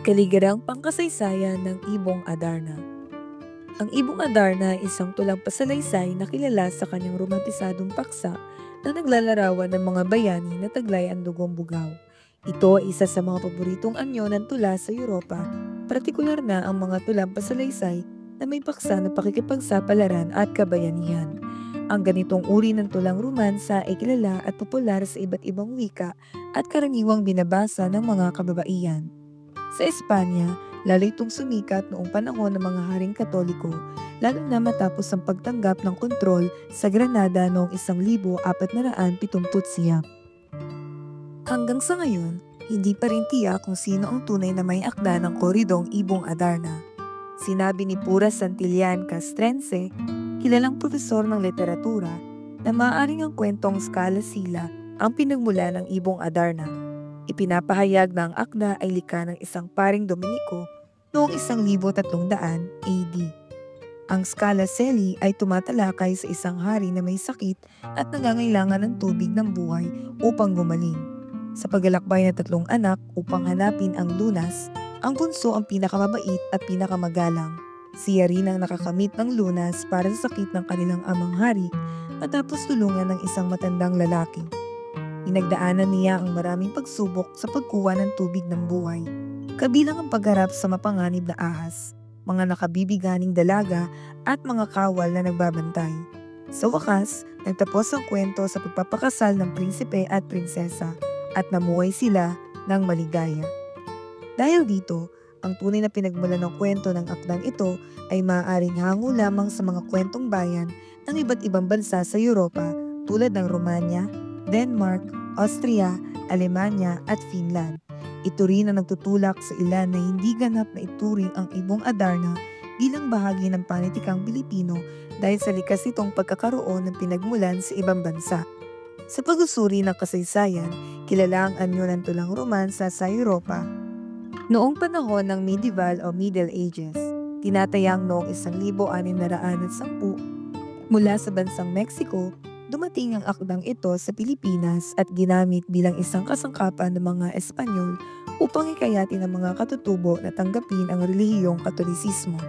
Kaligarang pangkasaysayan ng Ibong Adarna. Ang Ibong Adarna ay isang tulang pasalaysay na kilala sa kanyang romantisadong paksa na naglalarawan ng mga bayani na taglay ang dugong bugaw. Ito ay isa sa mga paboritong anyo ng tula sa Europa, partikular na ang mga tulang pasalaysay na may paksa na pakikipagsapalaran at kabayanihan. Ang ganitong uri ng tulang romansa ay kilala at popular sa iba't ibang wika at karaniwang binabasa ng mga kababaihan. Sa Espanya, lalo itong sumikat noong panahon ng mga haring Katoliko, lalo na matapos ang pagtanggap ng kontrol sa Granada noong 1479. Hanggang sa ngayon, hindi pa rin tiyak kung sino ang tunay na may akda ng koridong Ibong Adarna. Sinabi ni Pura Santillan Castrense, kilalang profesor ng literatura, na maaaring ang kwentong Scala Sila ang pinagmula ng Ibong Adarna. Ipinapahayag na ang akda ay likha ng isang paring Dominiko noong 1300 AD. Ang Scala Seli ay tumatalakay sa isang hari na may sakit at nangangailangan ng tubig ng buhay upang gumaling. Sa paglalakbay ng 3 anak upang hanapin ang lunas, ang bunso ang pinakamabait at pinakamagalang. Siya rin ang nakakamit ng lunas para sa sakit ng kanilang amang hari matapos tulungan ng isang matandang lalaki. Pinagdaanan niya ang maraming pagsubok sa pagkuha ng tubig ng buhay, kabilang ang pagharap sa mapanganib na ahas, mga nakabibiganing dalaga at mga kawal na nagbabantay. Sa wakas, nagtapos ang kwento sa pagpapakasal ng prinsipe at prinsesa at namuhay sila ng maligaya. Dahil dito, ang tunay na pinagmulan ng kwento ng akdang ito ay maaaring hango lamang sa mga kwentong bayan ng iba't ibang bansa sa Europa tulad ng Romania, Denmark, Austria, Alemanya at Finland. Ito rin ang nagtutulak sa ilan na hindi ganap na ituring ang Ibong Adarna bilang bahagi ng panitikang Pilipino dahil sa likas nitong pagkakaroon ng pinagmulan sa ibang bansa. Sa pag-usuri ng kasaysayan, kilala ang anyo ng tulang romansa sa Europa. Noong panahon ng medieval o Middle Ages, tinatayang noong 1610 mula sa bansang Mexico, dumating ang akdang ito sa Pilipinas at ginamit bilang isang kasangkapan ng mga Espanyol upang hikayatin ang mga katutubo na tanggapin ang relihiyong Katolisismo.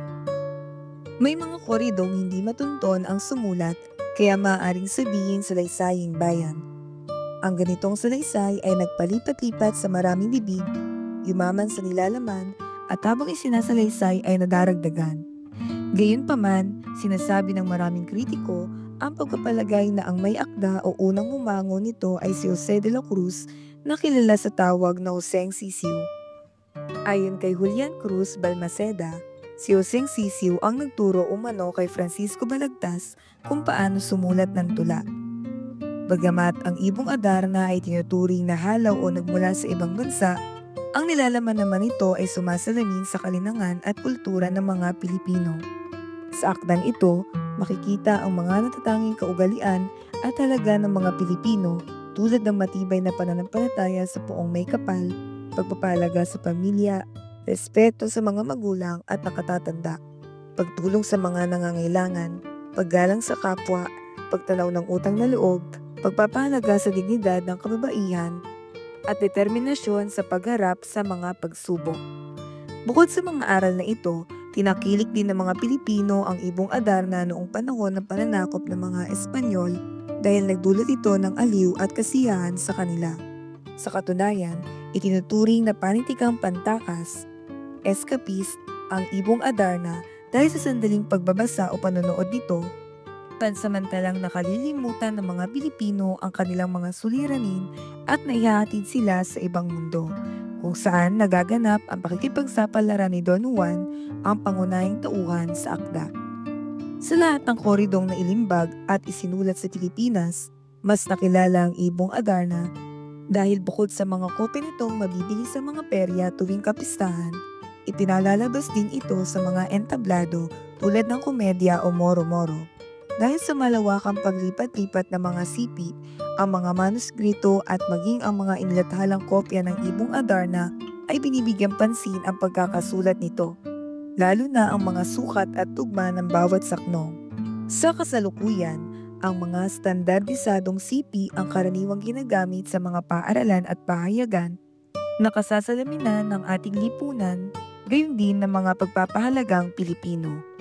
May mga koridong hindi matunton ang sumulat kaya maaaring sabihin salaysaying bayan. Ang ganitong salaysay ay nagpalipat-lipat sa maraming bibig, yumaman sa nilalaman at habang isinasalaysay ay nadaragdagan. Gayunpaman, sinasabi ng maraming kritiko ang pagpapalagay na ang may akda o unang humango nito ay si Jose de la Cruz na kilala sa tawag na Joseng Sisiu. Ayon kay Julian Cruz Balmaceda, si Joseng Sisiu ang nagturo umano kay Francisco Balagtas kung paano sumulat ng tula. Bagamat ang Ibong Adarna ay tinuturing na halaw o nagmula sa ibang bansa, ang nilalaman naman nito ay sumasalamin sa kalinangan at kultura ng mga Pilipino. Sa akdang ito, makikita ang mga natatanging kaugalian at halaga ng mga Pilipino tulad ng matibay na pananampalataya sa poong may kapal, pagpapalaga sa pamilya, respeto sa mga magulang at nakatatanda, pagtulong sa mga nangangailangan, paggalang sa kapwa, pagtanaw ng utang na loob, pagpapahalaga sa dignidad ng kababaihan, at determinasyon sa pagharap sa mga pagsubok. Bukod sa mga aral na ito, tinakilik din ng mga Pilipino ang Ibong Adarna noong panahon ng pananakop ng mga Espanyol dahil nagdulot ito ng aliw at kasiyahan sa kanila. Sa katunayan, itinuturing na panitikang pantakas, escapist, ang Ibong Adarna dahil sa sandaling pagbabasa o panonood nito, pansamantalang nakalilimutan ng mga Pilipino ang kanilang mga suliranin at naihahatid sila sa ibang mundo, kung saan nagaganap ang pakikipagsapalaran ni Don Juan, ang pangunahing tauhan sa akda. Sa lahat ng koridong na ilimbag at isinulat sa Pilipinas, mas nakilala ang Ibong Adarna dahil bukod sa mga kopya nitong mabibili sa mga perya tuwing kapistahan, ipinalalabas din ito sa mga entablado tulad ng komedya o moro-moro. Dahil sa malawakang paglipat-lipat ng mga sipi, ang mga manuskrito at maging ang mga inilathalang kopya ng Ibong Adarna ay binibigyang pansin ang pagkakasulat nito, lalo na ang mga sukat at tugma ng bawat saknong. Sa kasalukuyan, ang mga standardisadong sipi ang karaniwang ginagamit sa mga paaralan at pahayagan nakasasalamin na ng ating lipunan, gayon din ng mga pagpapahalagang Pilipino.